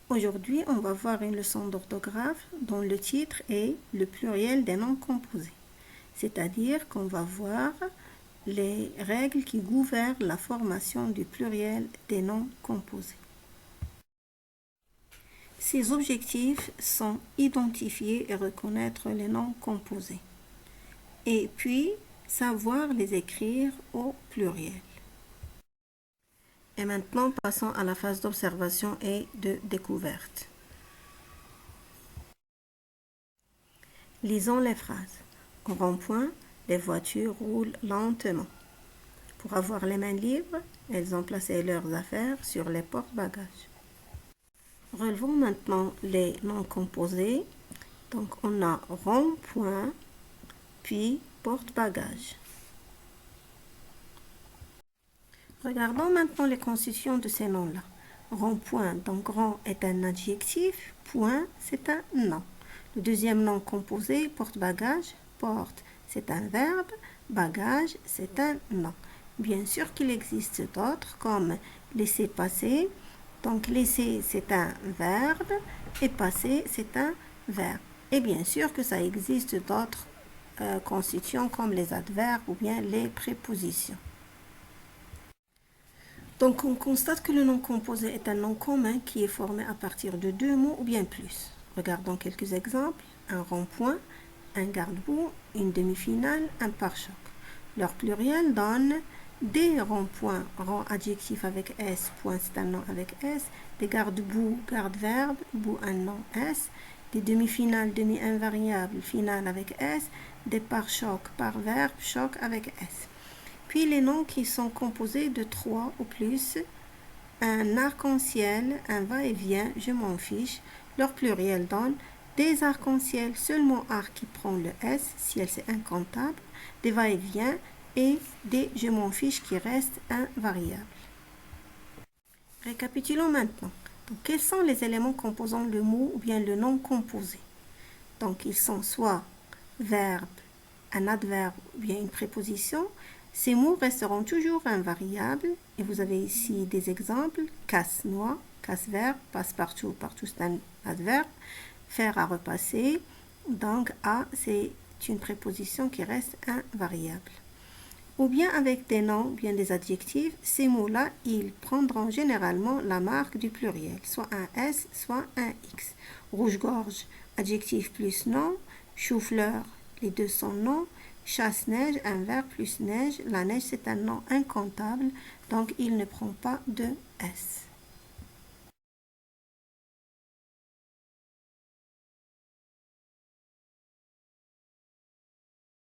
Aujourd'hui, on va voir une leçon d'orthographe dont le titre est le pluriel des noms composés. C'est-à-dire qu'on va voir les règles qui gouvernent la formation du pluriel des noms composés. Ces objectifs sont identifier et reconnaître les noms composés. Et puis, savoir les écrire au pluriel. Et maintenant, passons à la phase d'observation et de découverte. Lisons les phrases. Au rond-point, les voitures roulent lentement. Pour avoir les mains libres, elles ont placé leurs affaires sur les porte-bagages. Relevons maintenant les noms composés. Donc, on a rond-point, puis porte-bagages. Regardons maintenant les constitutions de ces noms-là. Rond-point, donc rond est un adjectif, point, c'est un nom. Le deuxième nom composé, porte-bagages, porte, c'est un verbe, bagage, c'est un nom. Bien sûr qu'il existe d'autres comme laisser passer. Donc laisser, c'est un verbe et passer, c'est un verbe. Et bien sûr que ça existe d'autres constitutions comme les adverbes ou bien les prépositions. Donc, on constate que le nom composé est un nom commun qui est formé à partir de deux mots ou bien plus. Regardons quelques exemples. Un rond-point, un garde-boue, une demi-finale, un pare-choc. Leur pluriel donne des ronds-points, rond adjectif avec S, point c'est un nom avec S, des garde-boue, garde-verbe, bout un nom S, des demi-finales, demi-invariable, finale avec S, des pare-choc, par-verbe, choc avec S. Puis les noms qui sont composés de trois ou plus, un arc-en-ciel, un va-et-vient, je m'en fiche, leur pluriel donne des arcs-en-ciel, seulement arc qui prend le S, ciel c'est incomptable, des va-et-vient et des je m'en fiche qui restent invariables. Récapitulons maintenant. Donc, quels sont les éléments composant le mot ou bien le nom composé? Donc, ils sont soit verbe, un adverbe ou bien une préposition. Ces mots resteront toujours invariables et vous avez ici des exemples. Casse-noix, casse-verbe, passe-partout, partout c'est un adverbe. Faire à repasser, donc à c'est une préposition qui reste invariable. Ou bien avec des noms, bien des adjectifs, ces mots-là, ils prendront généralement la marque du pluriel, soit un S, soit un X. Rouge-gorge, adjectif plus nom, chou-fleur, les deux sont noms. Chasse-neige, un verbe plus neige. La neige, c'est un nom incomptable, donc il ne prend pas de S.